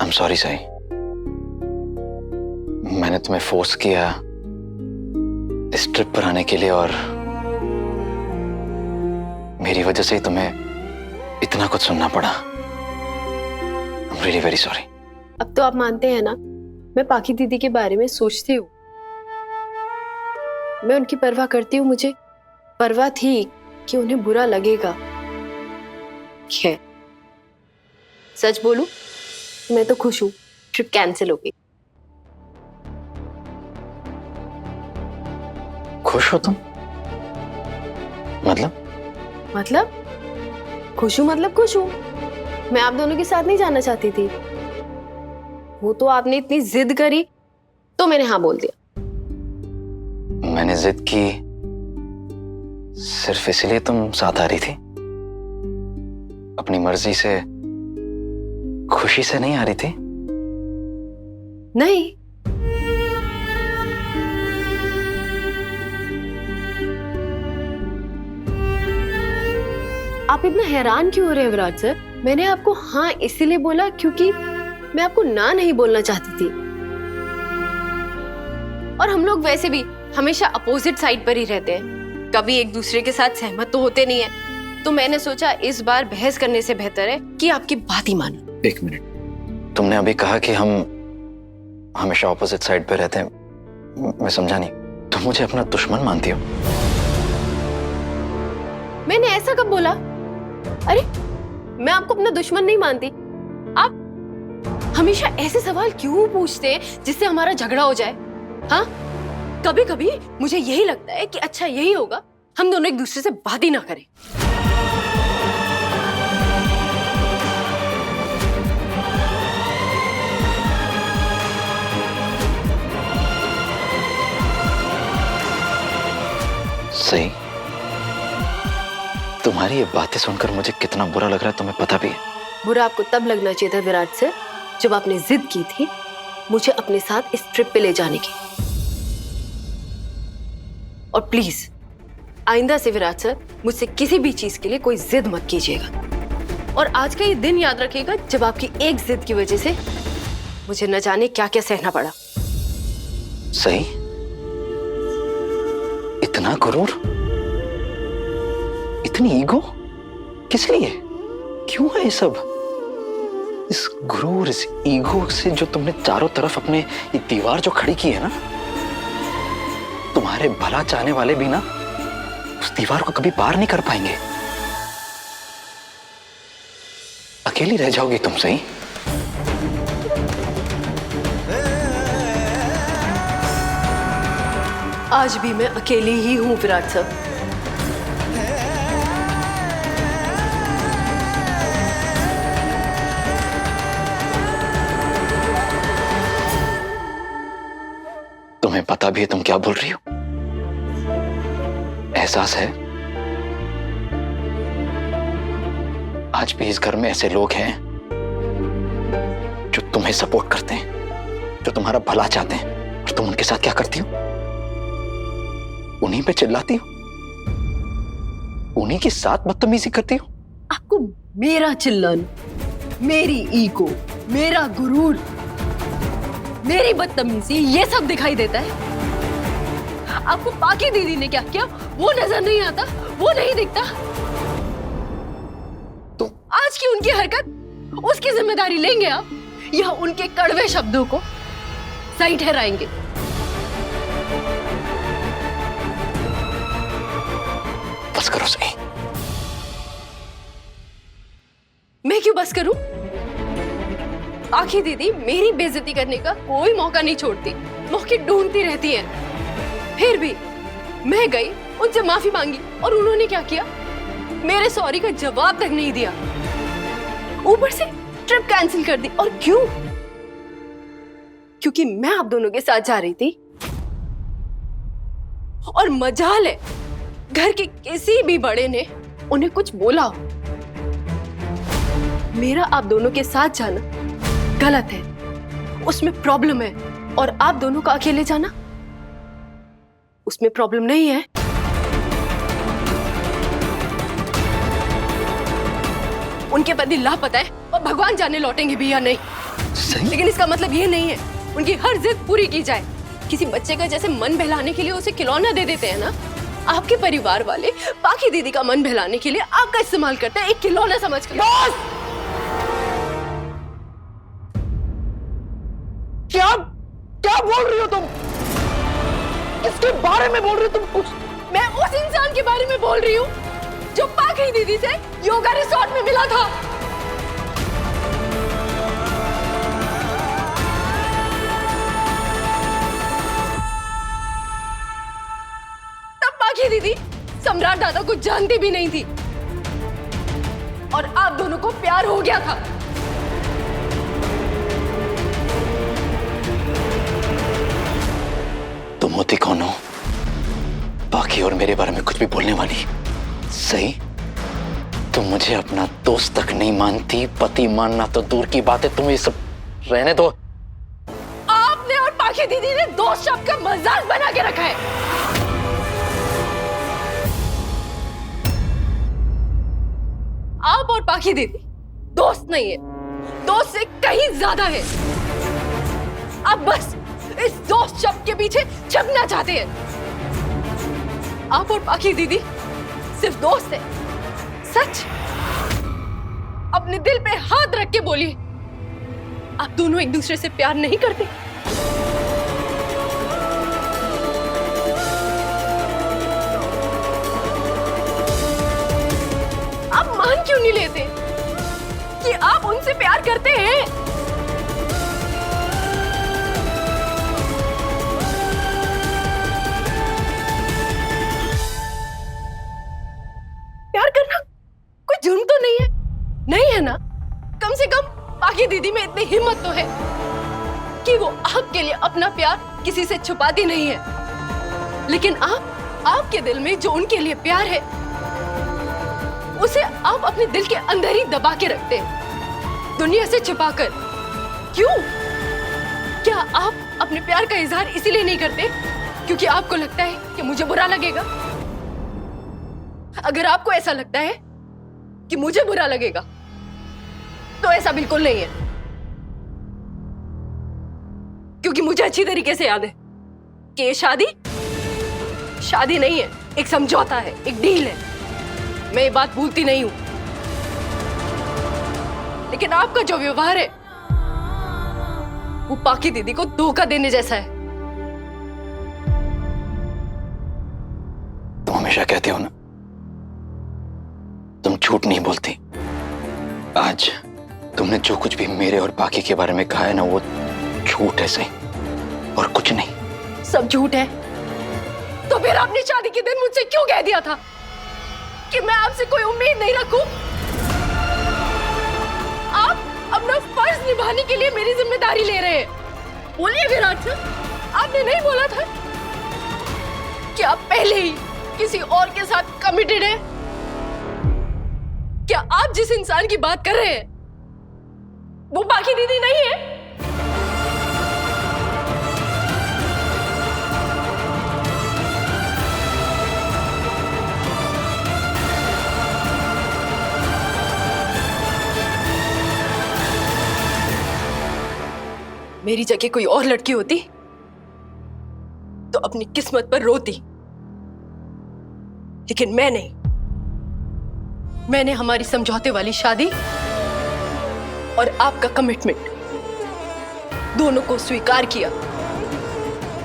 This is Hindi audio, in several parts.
I'm sorry Sai. मैंने तुम्हें फोर्स किया इस ट्रिप पर आने के लिए और मेरी वजह से ही तुम्हें इतना कुछ सुनना पड़ा। I'm really very sorry। अब तो आप मानते हैं ना, मैं पाखी दीदी के बारे में सोचती हूँ, मैं उनकी परवाह करती हूँ। मुझे परवाह थी कि उन्हें बुरा लगेगा। खैर, सच बोलूं, मैं तो खुश हूँ ट्रिप कैंसिल हो गई। खुश हो तुम? मतलब खुश हूँ, मतलब खुश हूँ। मैं आप दोनों के साथ नहीं जाना चाहती थी, वो तो आपने इतनी जिद करी तो मैंने हाँ बोल दिया। मैंने जिद की सिर्फ इसलिए तुम साथ आ रही थी? अपनी मर्जी से, खुशी से नहीं आ रही थी? नहीं, आप इतना हैरान क्यों हो रहे हैं विराट सर? मैंने आपको हाँ इसीलिए बोला क्योंकि मैं आपको ना नहीं बोलना चाहती थी। और हम लोग वैसे भी हमेशा अपोजिट साइड पर ही रहते हैं, कभी एक दूसरे के साथ सहमत तो होते नहीं है। तो मैंने सोचा इस बार बहस करने से बेहतर है कि आपकी बात ही मानो। एक मिनट, तुमने अभी कहा कि हम हमेशा ऑपोजिट साइड पे रहते हैं, मैं समझा नहीं। तुम मुझे अपना दुश्मन मानती हो? मैंने ऐसा कब बोला? अरे, मैं आपको अपना दुश्मन नहीं मानती। आप हमेशा ऐसे सवाल क्यों पूछते हैं जिससे हमारा झगड़ा हो जाए? हाँ, कभी कभी मुझे यही लगता है कि अच्छा यही होगा, हम दोनों एक दूसरे से बात ही ना करें। सही, तुम्हारी ये बातें सुनकर मुझे कितना बुरा लग रहा है तुम्हें पता भी है। बुरा आपको तब लगना चाहिए था विराट सर, जब आपने जिद की थी मुझे अपने साथ इस ट्रिप पे ले जाने की। और प्लीज आइंदा से विराट सर मुझसे किसी भी चीज के लिए कोई जिद मत कीजिएगा। और आज का ये दिन याद रखिएगा जब आपकी एक जिद की वजह से मुझे न जाने क्या क्या सहना पड़ा। सही, इतना गुरूर, इतनी ईगो, किस लिए? क्यों है ये सब? इस गुरूर, इस ईगो से जो तुमने चारों तरफ अपने ये दीवार जो खड़ी की है ना, तुम्हारे भला चाहने वाले भी ना उस दीवार को कभी पार नहीं कर पाएंगे। अकेली रह जाओगी तुम। सही, आज भी मैं अकेली ही हूं विराट सर। तुम्हें पता भी है तुम क्या बोल रही हो? एहसास है आज भी इस घर में ऐसे लोग हैं जो तुम्हें सपोर्ट करते हैं, जो तुम्हारा भला चाहते हैं, और तुम उनके साथ क्या करती हो? उन्हीं पे चिल्लाती हो, उन्हीं के साथ बदतमीजी करती हो। आपको मेरा चिल्लाना, मेरी ईगो, मेरा गुरूर, मेरी बदतमीजी ये सब दिखाई देता है? आपको पाकी दीदी ने क्या किया वो नजर नहीं आता, वो नहीं दिखता? तो आज की उनकी हरकत, उसकी जिम्मेदारी लेंगे आप या उनके कड़वे शब्दों को सही ठहराएंगे? बस करो सही। मैं क्यों बस करूं? आखिर दीदी मेरी बेइज्जती करने का कोई मौका नहीं छोड़ती, मौके ढूंढती रहती है। फिर भी मैं गई, उनसे माफी मांगी और उन्होंने क्या किया? मेरे सॉरी का जवाब तक नहीं दिया, ऊपर से ट्रिप कैंसिल कर दी। और क्यों? क्योंकि मैं आप दोनों के साथ जा रही थी। और मजाल है घर के किसी भी बड़े ने उन्हें कुछ बोला हो। मेरा आप दोनों के साथ जाना गलत है, उसमें प्रॉब्लम है। और आप दोनों का अकेले जाना, उसमें प्रॉब्लम नहीं है। उनके पति लापता है और भगवान जाने लौटेंगे भी या नहीं। सही? लेकिन इसका मतलब ये नहीं है उनकी हर जिद पूरी की जाए। किसी बच्चे का जैसे मन बहलाने के लिए उसे खिलौना दे देते हैं ना, आपके परिवार वाले पाखी दीदी का मन बहलाने के लिए आपका इस्तेमाल करते हैं, एक खिलौना समझकर। क्या क्या बोल रही हो तुम? किसके बारे में बोल रही हो तुम? कुछ मैं उस इंसान के बारे में बोल रही हूँ जो पाखी दीदी से योगा रिसोर्ट में मिला था। तब पाखी दीदी सम्राट दादा को जानती भी नहीं थी और आप दोनों को प्यार हो गया था। तुम होती कौन हो बाकी और मेरे बारे में कुछ भी बोलने वाली? सही, तुम मुझे अपना दोस्त तक नहीं मानती, पति मानना तो दूर की बात है। तुम ये सब रहने दो। आपने और पाखी दीदी ने दोस्त शब्द का मजाक बना के रखा है। आप और पाखी दीदी दोस्त नहीं है, दोस्त से कहीं ज्यादा है। आप बस इस दोस्त शब्द के पीछे छपना चाहते हैं। आप और पाखी दीदी सिर्फ दोस्त है। सच, अपने दिल पे हाथ रख के बोलिए, आप दोनों एक दूसरे से प्यार नहीं करते? आप मान क्यों नहीं लेते कि आप उनसे प्यार करते हैं? प्यार करना कोई जुर्म तो नहीं है, नहीं है ना? कम से कम पाखी दीदी में इतनी हिम्मत तो है कि वो आपके लिए अपना प्यार किसी से छुपाती नहीं है। लेकिन आपके दिल में जो उनके लिए प्यार है उसे आप अपने दिल के अंदर ही दबा के रखते हैं, दुनिया से छिपाकर। क्यों? क्या आप अपने प्यार का इजहार इसीलिए नहीं करते क्योंकि आपको लगता है कि मुझे बुरा लगेगा? अगर आपको ऐसा लगता है कि मुझे बुरा लगेगा तो ऐसा बिल्कुल नहीं है, क्योंकि मुझे अच्छी तरीके से याद है कि ये शादी नहीं है, एक समझौता है, एक डील है। मैं ये बात भूलती नहीं हूं। लेकिन आपका जो व्यवहार है वो पाखी दीदी को धोखा देने जैसा है। तुम हमेशा कहते हो ना, तुम झूठ नहीं बोलती। आज तुमने जो कुछ भी मेरे और बाकी के बारे में कहा है ना, वो झूठ है, सही, और कुछ नहीं। सब झूठ है? तो फिर आपने शादी के दिन मुझसे क्यों कह दिया था कि मैं आपसे कोई उम्मीद नहीं रखूं? आप अपना फर्ज निभाने के लिए मेरी जिम्मेदारी ले रहे हैं। बोलिए विराट सर, आपने नहीं बोला था कि आप पहले ही किसी और के साथ कमिटेड हैं? क्या आप जिस इंसान की बात कर रहे हैं वो पाखी दीदी नहीं है? मेरी जगह कोई और लड़की होती तो अपनी किस्मत पर रोती, लेकिन मैं नहीं। मैंने हमारी समझौते वाली शादी और आपका कमिटमेंट दोनों को स्वीकार किया।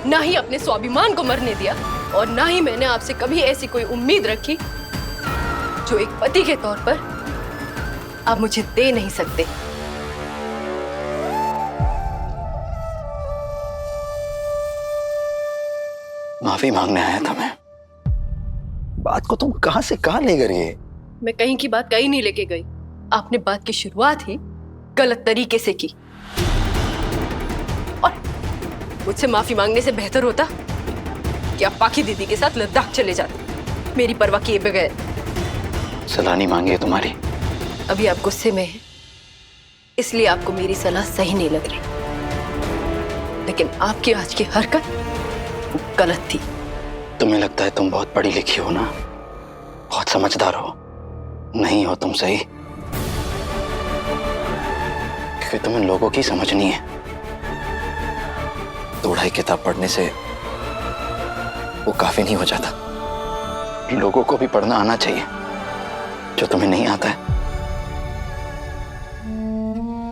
ना ही अपने स्वाभिमान को मरने दिया और ना ही मैंने आपसे कभी ऐसी कोई उम्मीद रखी जो एक पति के तौर पर आप मुझे दे नहीं सकते। माफी मांगने आया था मैं। बात को तुम कहां से कहां ले गई? मैं कहीं की बात कहीं नहीं लेके गई। आपने बात की शुरुआत ही गलत तरीके से की और मुझसे माफी मांगने से बेहतर होता कि आप पाखी दीदी के साथ लद्दाख चले जाते, मेरी परवाह किए बगैर। सलाह नहीं मांगी है तुम्हारी? अभी आप गुस्से में हैं, इसलिए आपको मेरी सलाह सही नहीं लग रही, लेकिन आपकी आज की हरकत वो गलत थी। तुम्हें लगता है तुम बहुत पढ़ी लिखी हो ना, बहुत समझदार हो। नहीं हो तुम, सही। फिर तुम्हें लोगों की समझनी है। 2-2.5 किताब पढ़ने से वो काफी नहीं हो जाता। लोगों को भी पढ़ना आना चाहिए, जो तुम्हें नहीं आता है,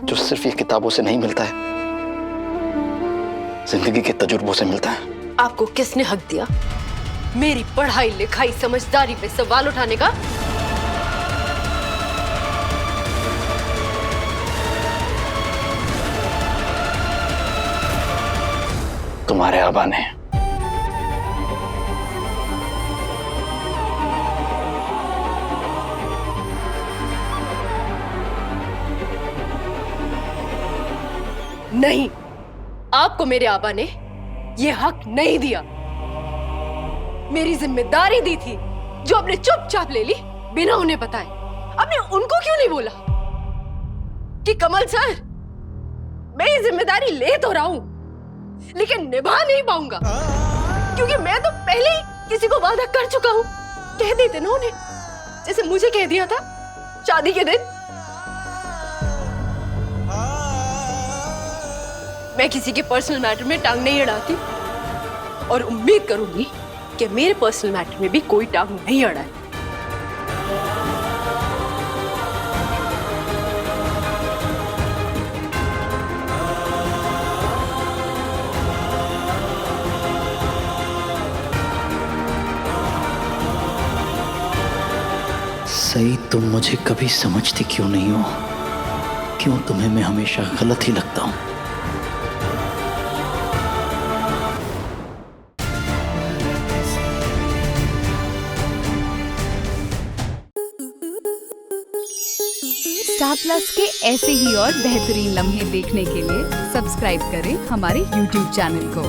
जो सिर्फ ये किताबों से नहीं मिलता है, जिंदगी के तजुर्बों से मिलता है। आपको किसने हक दिया मेरी पढ़ाई लिखाई समझदारी पे सवाल उठाने का? तुम्हारे आबा ने। नहीं, आपको मेरे आबा ने ये हक नहीं दिया। मेरी जिम्मेदारी दी थी जो आपने चुपचाप ले ली बिना उन्हें बताए। आपने उनको क्यों नहीं बोला कि कमल सर, मैं ये जिम्मेदारी ले तो रहा हूं लेकिन निभा नहीं पाऊंगा, क्योंकि मैं तो पहले ही किसी को वादा कर चुका हूं। कह देते ना उन्हें, जैसे मुझे कह दिया था शादी के दिन। मैं किसी के पर्सनल मैटर में टांग नहीं अड़ाती और उम्मीद करूंगी कि मेरे पर्सनल मैटर में भी कोई टांग नहीं अड़ाए। सही, तुम मुझे कभी समझती क्यों नहीं हो? क्यों तुम्हें मैं हमेशा गलत ही लगता हूं? स्टार प्लस के ऐसे ही और बेहतरीन लम्हे देखने के लिए सब्सक्राइब करें हमारे YouTube चैनल को।